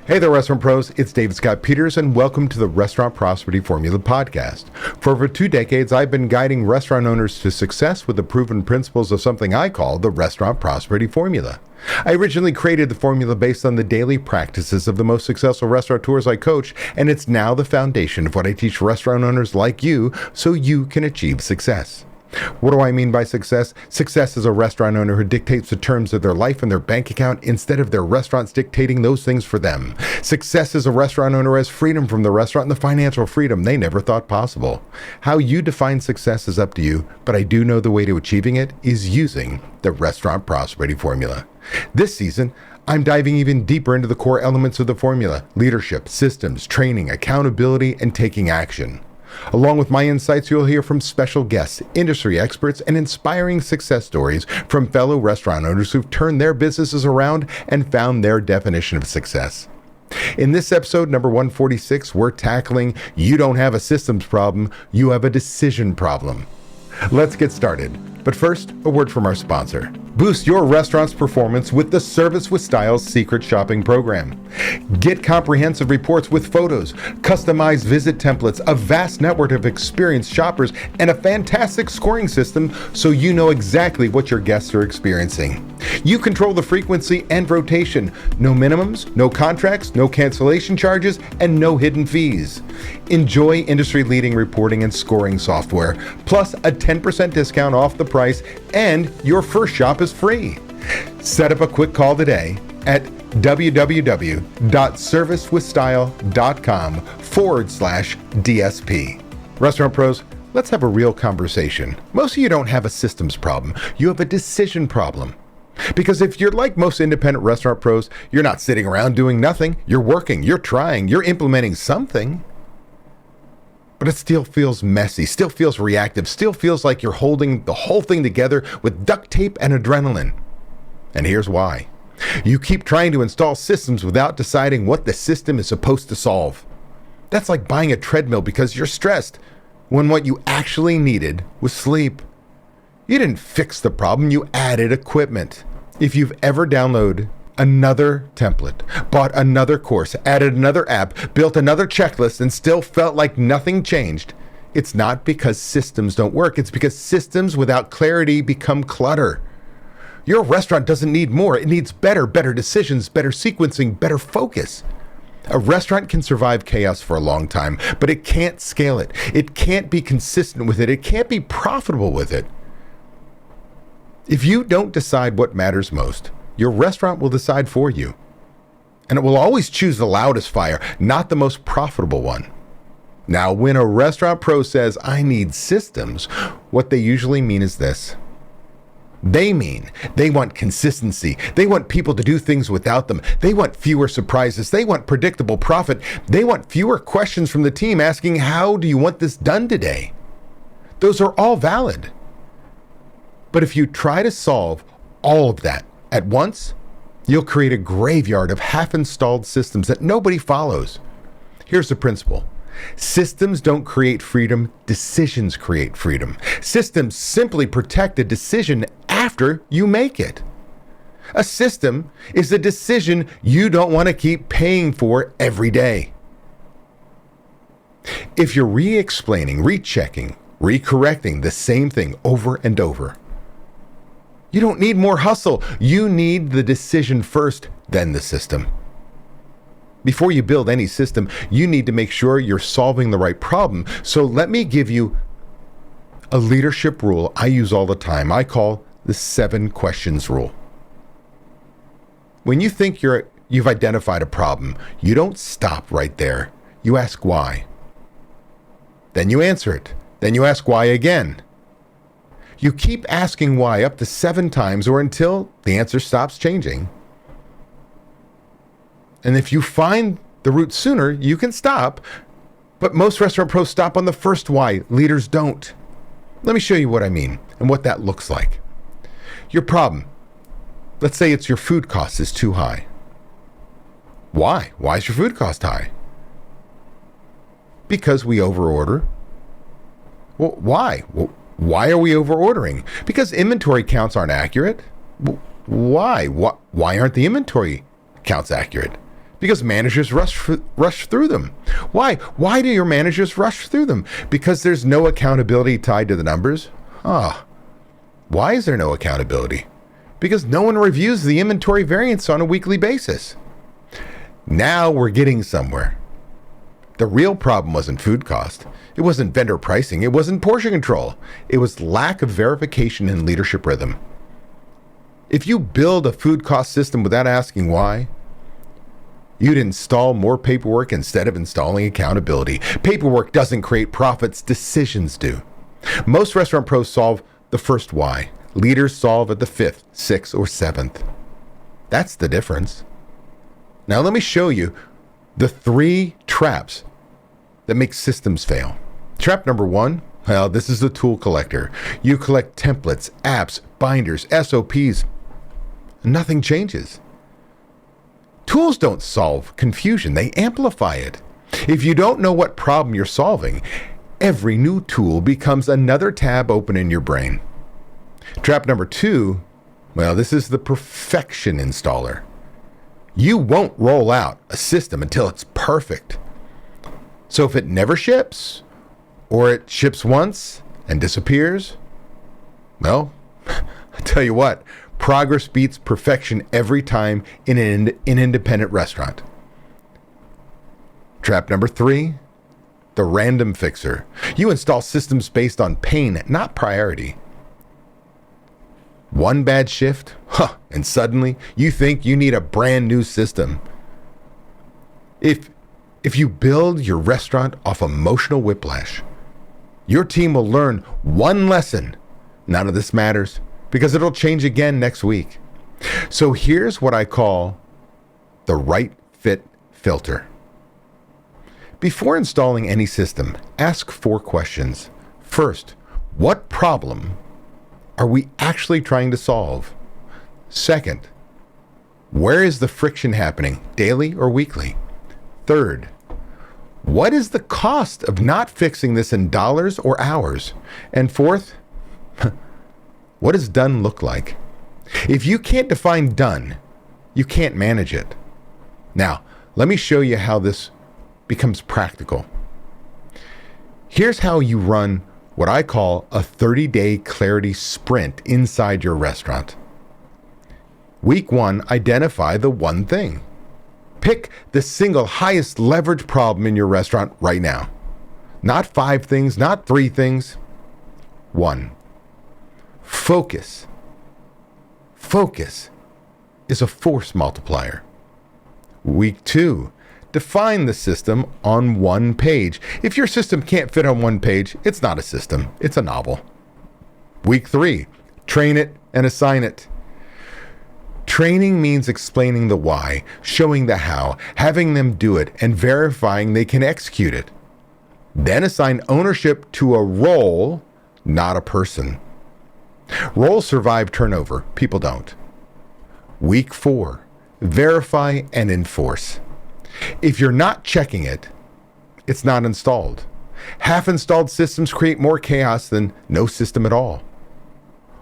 Hey there, restaurant pros. It's David Scott Peters, and welcome to the Restaurant Prosperity Formula podcast. For over 2 decades, I've been guiding restaurant owners to success with the proven principles of something I call the Restaurant Prosperity Formula. I originally created the formula based on the daily practices of the most successful restaurateurs I coach, and it's now the foundation of what I teach restaurant owners like you so you can achieve success. What do I mean by success? Success is a restaurant owner who dictates the terms of their life and their bank account instead of their restaurants dictating those things for them. Success is a restaurant owner who has freedom from the restaurant and the financial freedom they never thought possible. How you define success is up to you, but I do know the way to achieving it is using the Restaurant Prosperity Formula. This season, I'm diving even deeper into the core elements of the formula: leadership, systems, training, accountability, and taking action. Along with my insights, you'll hear from special guests, industry experts, and inspiring success stories from fellow restaurant owners who've turned their businesses around and found their definition of success. In this episode, number 146, we're tackling You Don't Have a Systems Problem, You Have a Decision Problem. Let's get started. But first, a word from our sponsor. Boost your restaurant's performance with the Service with Style's secret shopping program. Get comprehensive reports with photos, customized visit templates, a vast network of experienced shoppers, and a fantastic scoring system so you know exactly what your guests are experiencing. You control the frequency and rotation. No minimums, no contracts, no cancellation charges, and no hidden fees. Enjoy industry-leading reporting and scoring software, plus a 10% discount off the price, and your first shop is free. Set up a quick call today at www.servicewithstyle.com/DSP. Restaurant pros, let's have a real conversation. Most of you don't have a systems problem. You have a decision problem. Because if you're like most independent restaurant pros, you're not sitting around doing nothing. You're working, you're trying, you're implementing something. But it still feels messy, still feels reactive, still feels like you're holding the whole thing together with duct tape and adrenaline. And here's why. You keep trying to install systems without deciding what the system is supposed to solve. That's like buying a treadmill because you're stressed, when what you actually needed was sleep. You didn't fix the problem, you added equipment. If you've ever downloaded another template, bought another course, added another app, built another checklist, and still felt like nothing changed, it's not because systems don't work. It's because systems without clarity become clutter. Your restaurant doesn't need more. It needs better decisions, better sequencing, better focus. A restaurant can survive chaos for a long time, but it can't scale it. It can't be consistent with it. It can't be profitable with it. If you don't decide what matters most, your restaurant will decide for you. And it will always choose the loudest fire, not the most profitable one. Now, when a restaurant pro says, I need systems, what they usually mean is this. They mean they want consistency. They want people to do things without them. They want fewer surprises. They want predictable profit. They want fewer questions from the team asking, how do you want this done today? Those are all valid. But if you try to solve all of that at once, you'll create a graveyard of half-installed systems that nobody follows. Here's the principle. Systems don't create freedom, decisions create freedom. Systems simply protect a decision after you make it. A system is a decision you don't want to keep paying for every day. If you're re-explaining, rechecking, recorrecting the same thing over and over, you don't need more hustle. You need the decision first, then the system. Before you build any system, you need to make sure you're solving the right problem. So let me give you a leadership rule I use all the time. I call the 7 questions rule. When you think you've identified a problem, you don't stop right there. You ask why. Then you answer it. Then you ask why again. You keep asking why up to 7 times or until the answer stops changing. And if you find the root sooner, you can stop. But most restaurant pros stop on the first why. Leaders don't. Let me show you what I mean and what that looks like. Your problem. Let's say it's your food cost is too high. Why? Why is your food cost high? Because we overorder. Well, why? Well, why are we overordering? Because inventory counts aren't accurate. Why? Why aren't the inventory counts accurate? Because managers rush through them. Why? Why do your managers rush through them? Because there's no accountability tied to the numbers? Why is there no accountability? Because no one reviews the inventory variance on a weekly basis. Now we're getting somewhere. The real problem wasn't food cost. It wasn't vendor pricing. It wasn't portion control. It was lack of verification and leadership rhythm. If you build a food cost system without asking why, you'd install more paperwork instead of installing accountability. Paperwork doesn't create profits, decisions do. Most restaurant pros solve the first why. Leaders solve at the 5th, 6th, or 7th. That's the difference. Now let me show you the 3 traps that make systems fail. Trap number 1, well, this is the tool collector. You collect templates, apps, binders, SOPs. Nothing changes. Tools don't solve confusion, they amplify it. If you don't know what problem you're solving, every new tool becomes another tab open in your brain. Trap number 2, well, this is the perfection installer. You won't roll out a system until it's perfect. So if it never ships, or it ships once and disappears, well, I tell you what, progress beats perfection every time in an independent restaurant. Trap number 3, the random fixer. You install systems based on pain, not priority. One bad shift, and suddenly you think you need a brand new system. If you build your restaurant off emotional whiplash, your team will learn one lesson. None of this matters, because it'll change again next week. So here's what I call the right fit filter. Before installing any system, ask 4 questions. First, what problem are we actually trying to solve? Second, where is the friction happening, daily or weekly? Third, what is the cost of not fixing this in dollars or hours? And fourth, what does done look like? If you can't define done, you can't manage it. Now, let me show you how this becomes practical. Here's how you run what I call a 30-day clarity sprint inside your restaurant. Week 1, identify the one thing. Pick the single highest leverage problem in your restaurant right now. Not 5 things, not 3 things. 1. Focus. Focus is a force multiplier. Week 2, define the system on one page. If your system can't fit on one page, it's not a system, it's a novel. Week 3, train it and assign it. Training means explaining the why, showing the how, having them do it, and verifying they can execute it. Then assign ownership to a role, not a person. Roles survive turnover, people don't. Week 4, verify and enforce. If you're not checking it, it's not installed. Half-installed systems create more chaos than no system at all.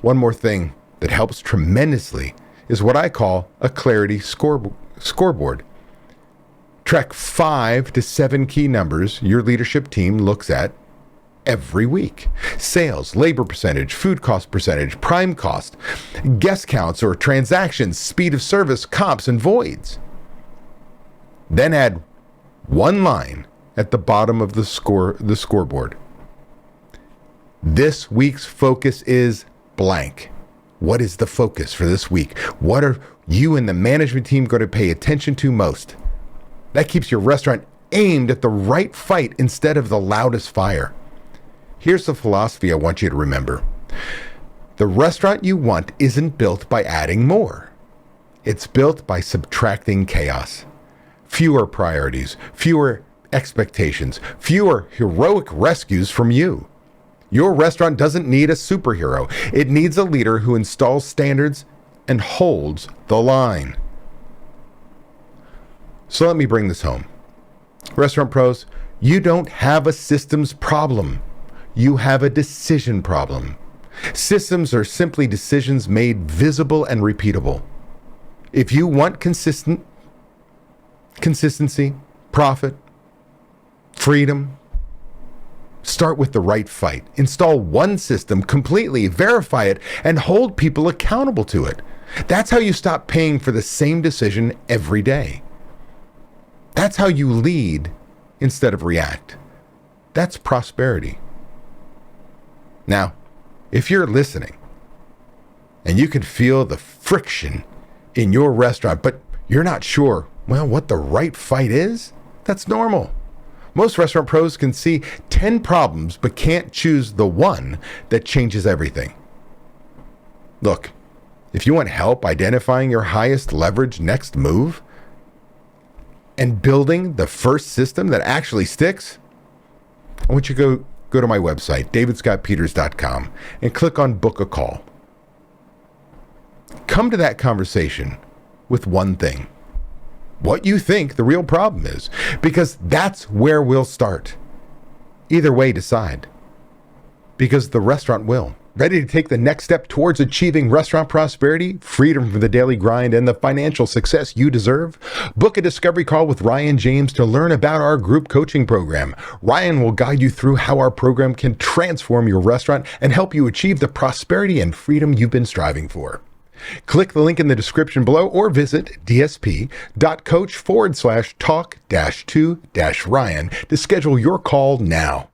One more thing that helps tremendously is what I call a clarity scoreboard. Track 5 to 7 key numbers your leadership team looks at every week. Sales, labor percentage, food cost percentage, prime cost, guest counts or transactions, speed of service, comps, and voids. Then add one line at the bottom of the scoreboard. This week's focus is blank. What is the focus for this week? What are you and the management team going to pay attention to most? That keeps your restaurant aimed at the right fight instead of the loudest fire. Here's the philosophy I want you to remember. The restaurant you want isn't built by adding more. It's built by subtracting chaos. Fewer priorities, fewer expectations, fewer heroic rescues from you. Your restaurant doesn't need a superhero. It needs a leader who installs standards and holds the line. So let me bring this home. Restaurant pros, you don't have a systems problem. You have a decision problem. Systems are simply decisions made visible and repeatable. If you want consistency, Consistency, profit, freedom. Start with the right fight. Install one system completely, verify it, and hold people accountable to it. That's how you stop paying for the same decision every day. That's how you lead instead of react. That's prosperity. Now, if you're listening and you can feel the friction in your restaurant, but you're not sure, what the right fight is, that's normal. Most restaurant pros can see 10 problems, but can't choose the one that changes everything. Look, if you want help identifying your highest leverage next move and building the first system that actually sticks, I want you to go to my website, davidscottpeters.com, and click on Book a Call. Come to that conversation with one thing: what you think the real problem is, because that's where we'll start. Either way, decide, because the restaurant will. Ready to take the next step towards achieving restaurant prosperity, freedom from the daily grind, and the financial success you deserve? Book a discovery call with Ryan James to learn about our group coaching program. Ryan will guide you through how our program can transform your restaurant and help you achieve the prosperity and freedom you've been striving for. Click the link in the description below or visit dsp.coach/talk-to-Ryan to schedule your call now.